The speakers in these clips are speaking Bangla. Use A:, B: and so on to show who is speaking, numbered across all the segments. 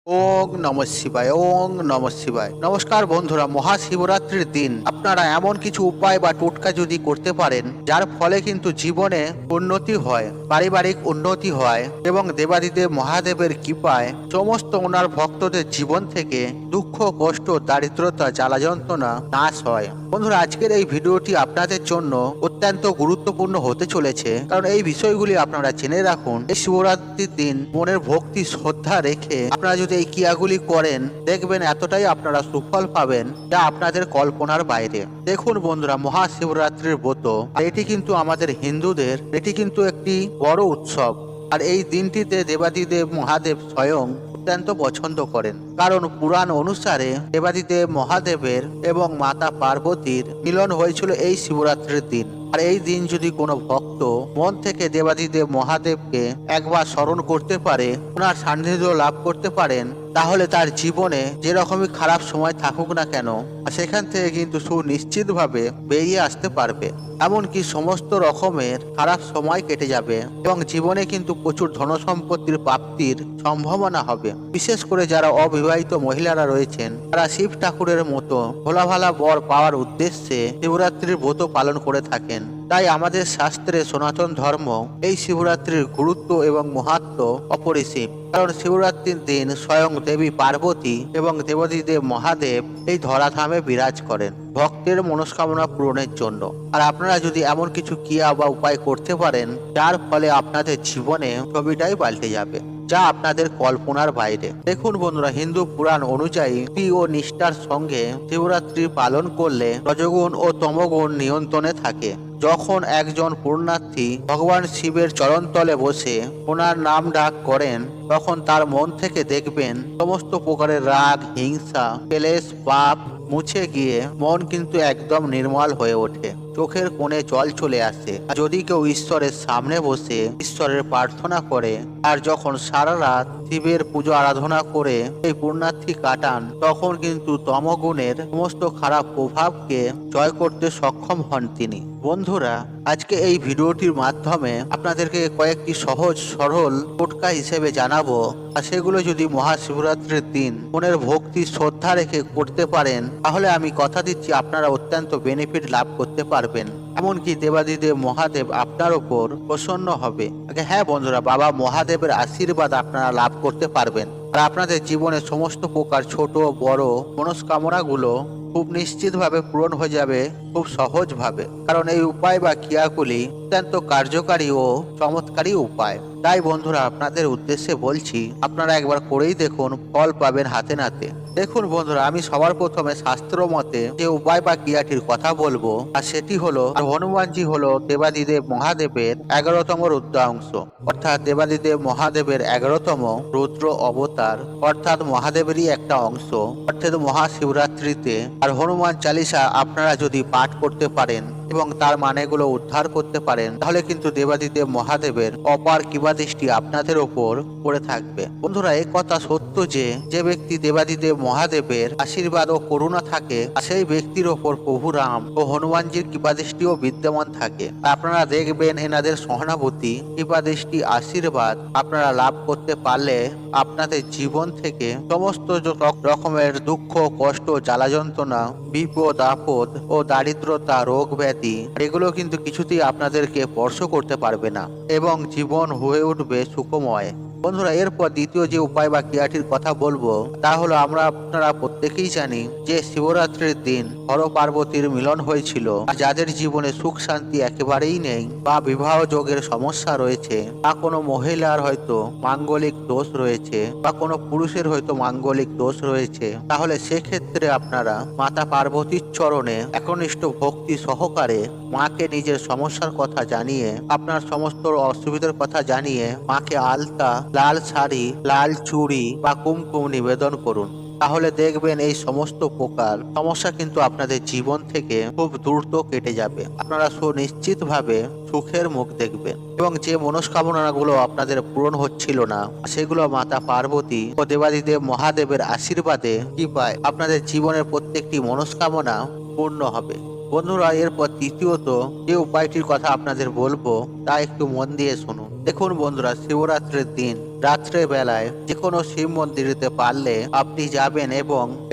A: ওং নমঃ শিবায়, ওং নমঃ শিবায়। নমস্কার বন্ধুরা, মহাশিবরাত্রির দিন আপনারা এমন কিছু উপায় বা টোটকা যদি করতে পারেন যার ফলে কিন্তু জীবনে উন্নতি হয়, পারিবারিক উন্নতি হয় এবং দেবাদিদেব মহাদেবের কৃপায় সমস্ত ওনার ভক্তদের জীবন থেকে দুঃখ, কষ্ট, দারিদ্রতা, জ্বালা যন্ত্রণা নাশ হয়। বন্ধুরা, আজকের এই ভিডিওটি আপনাদের জন্য অত্যন্ত গুরুত্বপূর্ণ হতে চলেছে, কারণ এই বিষয়গুলি আপনারা জেনে রাখুন। এই শিবরাত্রির দিন মনের ভক্তি শ্রদ্ধা রেখে আপনারা যদি এই ক্রিয়াগুলি করেন, দেখবেন এতটাই আপনারা সুফল পাবেন যা আপনাদের কল্পনার বাইরে। দেখুন বন্ধুরা, মহাশিবরাত্রির ব্রত এটি কিন্তু আমাদের হিন্দুদের এটি কিন্তু একটি বড় উৎসব। আর এই দিনটিতে দেবাদিদেব মহাদেব স্বয়ং অত্যন্ত পছন্দ করেন, কারণ পুরাণ অনুসারে দেবাদিদেব মহাদেবের এবং মাতা পার্বতীর মিলন হয়েছিল এই শিবরাত্রির দিন। আর এই দিন যদি কোনো ভক্ত মন থেকে দেবাদিদেব মহাদেবকে একবার স্মরণ করতে পারে, ওনার সান্নিধ্য লাভ করতে পারেন, তাহলে তার জীবনে যে রকমই খারাপ সময় থাকুক না কেন, সেখান থেকে কিন্তু সুনিশ্চিতভাবে বেরিয়ে আসতে পারবে। এমনকি সমস্ত রকমের খারাপ সময় কেটে যাবে এবং জীবনে কিন্তু প্রচুর ধনসম্পত্তির প্রাপ্তির সম্ভাবনা হবে। বিশেষ করে যারা অবিবাহিত মহিলারা রয়েছেন, তারা শিব ঠাকুরের মতো ভোলা ভালা বর পাওয়ার উদ্দেশ্যে শিবরাত্রির ব্রত পালন করে থাকেন। তাই আমাদের শাস্ত্রে সনাতন ধর্ম এই শিবরাত্রির গুরুত্ব এবং মাহাত্ম্য অপরিসীম। কারণ শিবরাত্রির দিন স্বয়ং দেবী পার্বতী এবং দেবাদিদেব মহাদেব এই ধরাধামে বিরাজ করেন ভক্তের মনস্কামনা পূরণের জন্য। আর আপনারা যদি এমন কিছু ক্রিয়া বা উপায় করতে পারেন যার ফলে আপনাদের জীবনে ছবিটাই পাল্টে যাবে, যা আপনাদের কল্পনার বাইরে। দেখুন বন্ধুরা, হিন্দু পুরাণ অনুযায়ী ভক্তি ও নিষ্ঠার সঙ্গে শিবরাত্রি পালন করলে রজগুণ ও তমগুণ নিয়ন্ত্রণে থাকে। যখন একজন পুণ্যার্থী ভগবান শিবের চরণতলে বসে ওনার নাম ডাক করেন, তখন তার মন থেকে দেখবেন সমস্ত প্রকারের রাগ, হিংসা, ক্লেশ, পাপ মুছে গিয়ে মন কিন্তু একদম নির্মল হয়ে ওঠে। চোখের কোণে জল চলে আসে। আর যদি কেউ ঈশ্বরের সামনে বসে ঈশ্বরের প্রার্থনা করে আর যখন সারা রাত শিবের পুজো আরাধনা করে এই পুণ্যার্থী কাটান, তখন কিন্তু তমগুণের সমস্ত খারাপ প্রভাবকে জয় করতে সক্ষম হন তিনি। বন্ধুরা, আজকে এই ভিডিওটির মাধ্যমে আপনাদেরকে কয়েকটি সহজ সরল টোটকা হিসেবে জানাবো। আর সেগুলো যদি মহাশিবরাত্রির দিন মনের ভক্তি শ্রদ্ধা রেখে করতে পারেন, তাহলে আমি কথা দিচ্ছি আপনারা অত্যন্ত বেনিফিট লাভ করতে পারবেন। এমনকি দেবাদিদেব মহাদেব আপনার ওপর প্রসন্ন হবে। হ্যাঁ বন্ধুরা, বাবা মহাদেবের আশীর্বাদ আপনারা লাভ করতে পারবেন। আর আপনাদের জীবনে সমস্ত প্রকার ছোট বড় মনস্কামনাগুলো খুব নিশ্চিতভাবে পূরণ হয়ে যাবে, খুব সহজভাবে। কারণ এই উপায় বা ক্রিয়াগুলি অত্যন্ত কার্যকারী ও চমৎকারী উপায়। তাই বন্ধুরা, আপনাদের উদ্দেশ্যে বলছি, আপনারা একবার করেই দেখুন, ফল পাবেন হাতে নাতে। দেখুন বন্ধুরা, আমি সবার প্রথমে শাস্ত্র মতে যে উপায় বা ক্রিয়াটির কথা বলবো, আর সেটি হলো হনুমানজি হলো দেবাদিদেব মহাদেবের 11তম রুদ্রাংশ, অর্থাৎ দেবাদিদেব মহাদেবের 11তম রুদ্র অবতার, অর্থাৎ মহাদেবেরই একটা অংশ। অর্থাৎ মহাশিবরাত্রিতে আর হনুমান চালিসা আপনারা যদি পাঠ করতে পারেন এবং তার মানেগুলো উদ্ধার করতে পারেন, তাহলে কিন্তু দেবাদিদেব মহাদেবের অপার কৃপাদৃষ্টি আপনাদের ওপর পড়ে থাকবে। বন্ধুরা, এই কথা সত্য যে ব্যক্তি দেবাদিদেব মহাদেবের আশীর্বাদ ও করুণা থাকে, সেই ব্যক্তির ওপর প্রভু রাম ও হনুমানজির কৃপাদৃষ্টিও বিদ্যমান থাকে। আপনারা দেখবেন এনাদের সহানুভূতি, কৃপাদৃষ্টি, আশীর্বাদ আপনারা লাভ করতে পারলে আপনাদের জীবন থেকে সমস্ত রকমের দুঃখ, কষ্ট, জ্বালা যন্ত্রণা, বিপদ আপদ ও দারিদ্রতা, রোগ ব্যাধি এগুলো কিন্তু কিছুতেই আপনাদেরকে স্পর্শ করতে পারবে না এবং জীবন হয়ে উঠবে সুখময়। বন্ধুরা, এরপর দ্বিতীয় যে উপায় বা ক্রিয়াটির কথা বলবো, তা হলো আপনারা প্রত্যেকেই জানি যে শিবরাত্রির দিন হর পার্বতীর মিলন হয়েছিল। যাদের জীবনে সুখ শান্তি একেবারেই নেই, বা বিবাহ যোগের সমস্যা রয়েছে, বা কোনো মহিলার হয়তো মাঙ্গলিক দোষ রয়েছে, বা কোনো পুরুষের হয়তো মাঙ্গলিক দোষ রয়েছে, তাহলে সেক্ষেত্রে আপনারা মাতা পার্বতীর চরণে একনিষ্ঠ ভক্তি সহকারে মাকে নিজের সমস্যার কথা জানিয়ে, আপনার সমস্ত অসুবিধার কথা জানিয়ে মাকে আলতা, লাল শাড়ি, লাল চুড়ি বা কুমকুম নিবেদন করুন। তাহলে দেখবেন এই সমস্ত প্রকার সমস্যা কিন্তু আপনাদের জীবন থেকে খুব দ্রুত কেটে যাবে। আপনারা সুনিশ্চিতভাবে সুখের মুখ দেখবেন এবং যে মনস্কামনাগুলো আপনাদের পূরণ হচ্ছিল না, সেগুলো মাতা পার্বতী ও দেবাদিদেব মহাদেবের আশীর্বাদে কৃপায় আপনাদের জীবনের প্রত্যেকটি মনস্কামনা পূর্ণ হবে। বন্ধুরা, এরপর তৃতীয়ত যে উপায়টির কথা আপনাদের বলবো, তা একটু মন দিয়ে শুনুন। দেখুন বন্ধুরা, শিবরাত্রির দিন রাত্রে বেলায় যে কোনো শিব মন্দির যেতে পারলে আপনি যাবেন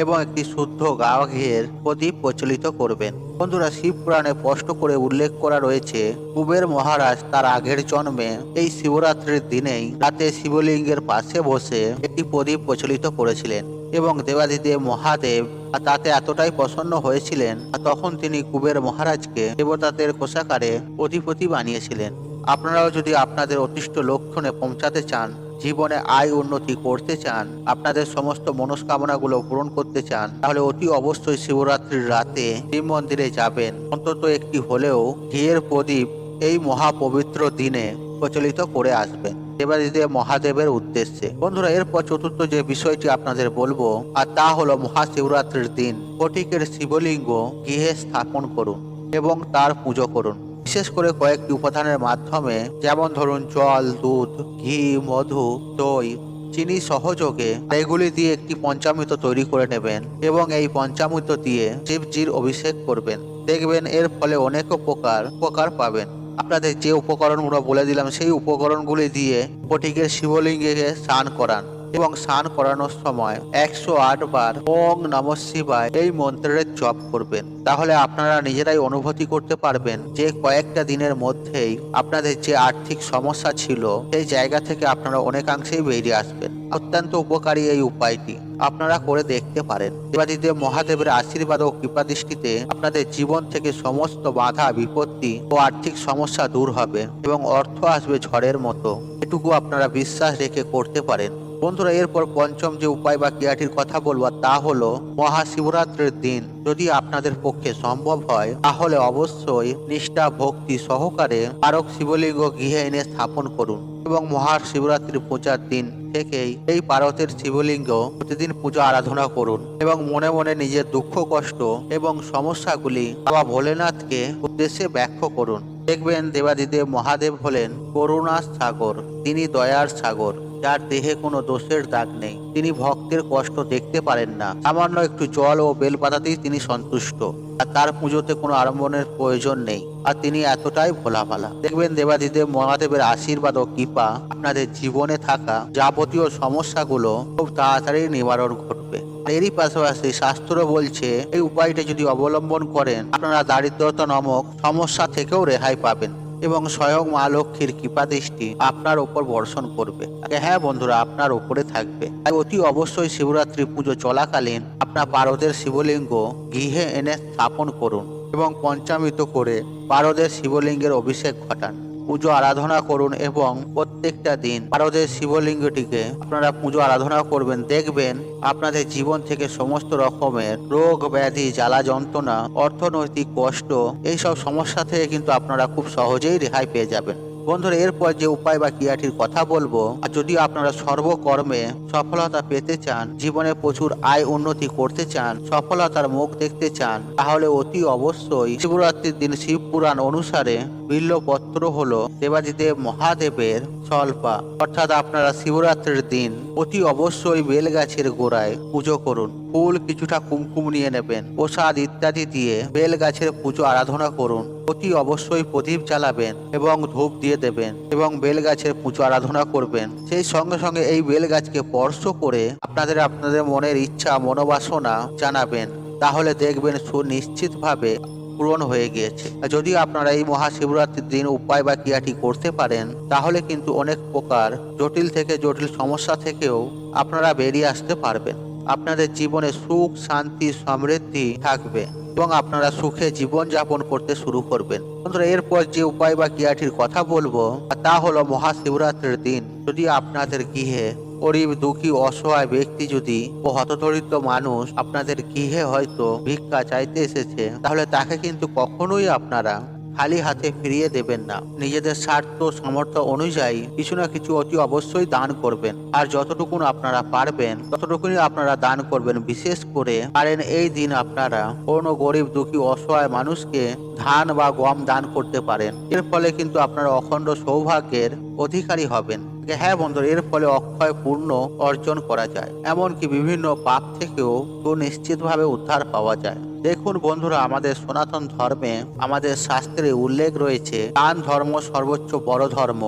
A: এবং একটি শুদ্ধ গাওয়া ঘিয়ের প্রদীপ প্রচলিত করবেন। বন্ধুরা, শিব পুরাণে স্পষ্ট করে উল্লেখ করা রয়েছে, কুবের মহারাজ তার আগের জন্মে এই শিবরাত্রির দিনেই রাতে শিবলিঙ্গের পাশে বসে একটি প্রদীপ প্রচলিত করেছিলেন এবং দেবাদিদেব মহাদেব তাতে এতটাই প্রসন্ন হয়েছিলেন, তখন তিনি কুবের মহারাজকে দেবতাদের কোষাগারে অধিপতি বানিয়েছিলেন। আপনারাও যদি আপনাদের অতিষ্ঠ লক্ষ্যে পৌঁছাতে চান, জীবনে আয় উন্নতি করতে চান, আপনাদের সমস্ত মনস্কামনাগুলো পূরণ করতে চান, তাহলে অতি অবশ্যই শিবরাত্রির রাতে শিব মন্দিরে যাবেন। অন্তত একটি হলেও ঘিয়ের প্রদীপ এই মহাপবিত্র দিনে প্রচলিত করে আসবেন দেবাদিদেব মহাদেবের উদ্দেশ্যে। বন্ধুরা, এরপর চতুর্থ যে বিষয়টি আপনাদের বলবো, আর তা হলো মহাশিবরাত্রির দিন ফটিকের শিবলিঙ্গ গৃহে স্থাপন করুন এবং তার পুজো করুন। বিশেষ করে কয়েকটি উপাদানের মাধ্যমে, যেমন ধরুন জল, দুধ, ঘি, মধু, দই, চিনি সহযোগে এগুলি দিয়ে একটি পঞ্চামৃত তৈরি করে নেবেন এবং এই পঞ্চামৃত দিয়ে শিবজির অভিষেক করবেন। দেখবেন এর ফলে অনেক উপকার পাবেন। আপনাদের যে উপকরণগুলো বলে দিলাম সেই উপকরণগুলি দিয়ে ফটিকের শিবলিঙ্গে স্নান করান এবং স্নান করানোর সময় 108 বার ওং নমঃ শিবায় এই মন্ত্রের জপ করবেন। তাহলে আপনারা নিজেরাই অনুভূতি করতে পারবেন যে কয়েকটা দিনের মধ্যেই আপনাদের যে আর্থিক সমস্যা ছিল সেই জায়গা থেকে আপনারা অনেকাংশেই বেরিয়ে আসবেন। অত্যন্ত উপকারী এই উপায়টি, আপনারা করে দেখতে পারেন। দেবাদিদেব মহাদেবের আশীর্বাদ ও কৃপাদৃষ্টিতে আপনাদের জীবন থেকে সমস্ত বাধা বিপত্তি ও আর্থিক সমস্যা দূর হবে এবং অর্থ আসবে ঝড়ের মতো। এটুকু আপনারা বিশ্বাস রেখে করতে পারেন। বন্ধুরা, এরপর পঞ্চম যে উপায় বা ক্রিয়াটির কথা বলবো তা হলো মহাশিবরাত্রির দিন যদি আপনাদের পক্ষে সম্ভব হয় তাহলে অবশ্যই নিষ্ঠা ভক্তি সহকারে পারক শিবলিঙ্গ গৃহে এনে স্থাপন করুন এবং মহাশিবরাত্রির পূজার দিন থেকেই এই পার্বতীর শিবলিঙ্গ প্রতিদিন পূজা আরাধনা করুন এবং মনে মনে নিজের দুঃখ কষ্ট এবং সমস্যাগুলি বাবা ভোলেনাথকে উদ্দেশ্যে ব্যাখ্যা করুন। দেখবেন দেবাদিদেব মহাদেব হলেন করুণার সাগর, তিনি দয়ার সাগর, যার দেহে কোনো দোষের দাগ নেই। তিনি ভক্তের কষ্ট দেখতে পারেন না, সামান্য একটু জল ও বেলপাতাতেই তিনি সন্তুষ্ট, আর তার পুজোতে কোনো আড়ম্বরের প্রয়োজন নেই, আর তিনি এতটাই ভোলাভালা। দেখবেন দেবাদিদেব মহাদেবের আশীর্বাদ ও কৃপা আপনাদের জীবনে থাকা যাবতীয় সমস্যাগুলো খুব তাড়াতাড়ি নিবারণ ঘটবে। এরই পাশাপাশি শাস্ত্র বলছে এই উপায়টা যদি অবলম্বন করেন আপনারা দারিদ্রতা নামক সমস্যা থেকেও রেহাই পাবেন এবং স্বয়ং মা লক্ষ্মীর কৃপা দৃষ্টি আপনার উপর বর্ষণ করবে। হ্যাঁ বন্ধুরা, আপনার উপরে থাকবে। তাই অতি অবশ্যই শিবরাত্রি পুজো চলাকালীন আপনার পারদের শিবলিঙ্গ গৃহে এনে স্থাপন করুন এবং পঞ্চামৃত করে পারদের শিবলিঙ্গের অভিষেক ঘটান, পুজো আরাধনা করুন এবং প্রত্যেকটা দিন পারদের শিবলিঙ্গটিকে আপনারা পুজো আরাধনা করবেন। দেখবেন আপনাদের জীবন থেকে সমস্ত রকমের রোগ ব্যাধি, জ্বালা যন্ত্রণা, অর্থনৈতিক কষ্ট, এইসব সমস্যা থেকে কিন্তু আপনারা খুব সহজেই রেহাই পেয়ে যাবেন। বন্ধুরা, এরপর যে উপায় বা ক্রিয়াটির কথা বলবো, আর যদি আপনারা সর্বকর্মে সফলতা পেতে চান, জীবনে প্রচুর আয় উন্নতি করতে চান, সফলতার মুখ দেখতে চান, তাহলে অতি অবশ্যই শিবরাত্রির দিন শিব পুরাণ অনুসারে বিল্লপত্র হলো দেবাদিদেব মহাদেবের স্বল্পা, অর্থাৎ আপনারা শিবরাত্রির দিন অতি অবশ্যই বেল গাছের গোড়ায় পুজো করুন। ফুল, কিছুটা কুমকুম নিয়ে নেবেন, প্রসাদ ইত্যাদি দিয়ে বেল গাছের পুজো আরাধনা করুন। অতি অবশ্যই প্রদীপ জ্বালাবেন এবং ধূপ দিয়ে দেবেন এবং বেল গাছের পুজো আরাধনা করবেন। সেই সঙ্গে সঙ্গে এই বেল গাছকে স্পর্শ করে আপনাদের মনের ইচ্ছা মনোবাসনা জানাবেন, তাহলে দেখবেন সুনিশ্চিতভাবে পূরণ হয়ে গিয়েছে। যদি আপনারা এই মহাশিবরাত্রির দিন উপায় বা ক্রিয়াটি করতে পারেন তাহলে কিন্তু অনেক প্রকার জটিল থেকে জটিল সমস্যা থেকেও আপনারা বেরিয়ে আসতে পারবেন। আপনাদের জীবনে সুখ, শান্তি, সমৃদ্ধি থাকবে এবং আপনারা সুখে জীবন যাপন করতে শুরু করবেন। বন্ধুরা, এরপর যে উপায় বা ক্রিয়াটির কথা বলবো তা হলো মহাশিবরাত্রির দিন যদি আপনাদের গৃহে গরিব, দুঃখী, অসহায় ব্যক্তি যদি ও হতদরিদ্র মানুষ আপনাদের গৃহে হয়তো ভিক্ষা চাইতে এসেছে, তাহলে তাকে কিন্তু কখনোই আপনারা খালি হাতে ফিরিয়ে দেবেন না। নিজেদের স্বার্থ সামর্থ্য অনুযায়ী কিছু না কিছু অতি অবশ্যই দান করবেন, আর যতটুকুন আপনারা পারবেন ততটুকুনি আপনারা দান করবেন। বিশেষ করে পারেন এই দিন আপনারা কোনো গরিব, দুঃখী, অসহায় মানুষকে ধান বা গম দান করতে পারেন। এর ফলে কিন্তু আপনারা অখণ্ড সৌভাগ্যের অধিকারী হবেন। হ্যাঁ বন্ধুরা, এর ফলে অক্ষয় পূর্ণ অর্জন করা যায়, এমনকি বিভিন্ন পাপ থেকেও সুনিশ্চিতভাবে উদ্ধার পাওয়া যায়। দেখুন বন্ধুরা, আমাদের সনাতন ধর্মে আমাদের শাস্ত্রে উল্লেখ রয়েছে দান ধর্ম সর্বোচ্চ বড় ধর্ম।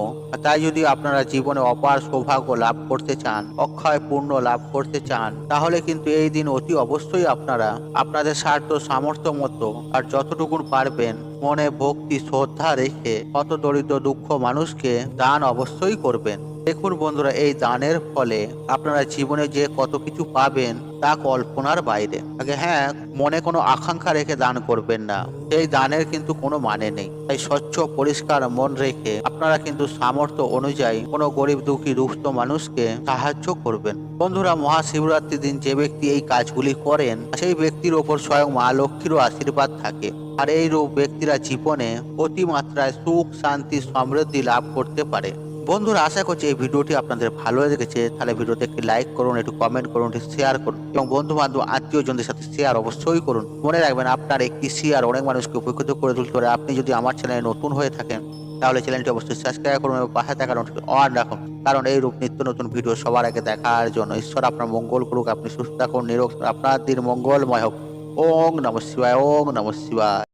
A: তাই যদি আপনারা জীবনে অপার সৌভাগ্য লাভ করতে চান, অক্ষয় পূর্ণ লাভ করতে চান, তাহলে কিন্তু এই দিন অতি অবশ্যই আপনারা আপনাদের সাধ্য সামর্থ্য মতো আর যতটুকু পারবেন মনে ভক্তি শ্রদ্ধা রেখে কত দরিদ্র দুঃখ মানুষকে দান অবশ্যই করবেন। দেখুন বন্ধুরা, এই দানের ফলে আপনারা জীবনে যে কত কিছু পাবেন তা কল্পনার বাইরে। আগে হ্যাঁ, মনে কোনো আকাঙ্ক্ষা রেখে দান করবেন না, এই দানের কিন্তু কোনো মানে নেই। তাই স্বচ্ছ পরিষ্কার মন রেখে আপনারা কিন্তু সামর্থ্য অনুযায়ী কোনো গরিব দুঃখী দুস্থ মানুষকে সাহায্য করবেন। বন্ধুরা, মহাশিবরাত্রির দিন যে ব্যক্তি এই কাজগুলি করেন সেই ব্যক্তির ওপর স্বয়ং মা লক্ষ্মীরও আশীর্বাদ থাকে। আর এই রূপ ব্যক্তিরা জীবনে অতিমাত্রায় সুখ শান্তি সমৃদ্ধি লাভ করতে পারে। বন্ধুরা, আশা করছি এই ভিডিওটি আপনাদের ভালো লেগেছে। তাহলে ভিডিওতে একটি লাইক করুন, একটু কমেন্ট করুন, একটু শেয়ার করুন এবং বন্ধু বান্ধব আত্মীয়জনদের সাথে শেয়ার অবশ্যই করুন। মনে রাখবেন, আপনার একটি শেয়ার অনেক মানুষকে উপকৃত করে তুলতে পারে। আপনি যদি আমার চ্যানেলে নতুন হয়ে থাকেন তাহলে চ্যানেলটি অবশ্যই সাবস্ক্রাইব করুন এবং পাশে থাকা নোটিফিকেশন অন রাখুন, কারণ এই রূপ নিত্য নতুন ভিডিও সবার আগে দেখার জন্য। ঈশ্বর আপনার মঙ্গল করুক, আপনি সুস্থ থাকুন, নিরোগ, আপনার দিন মঙ্গলময় হোক। ওং নমঃ শিবায়, ওং নমঃ শিবায়।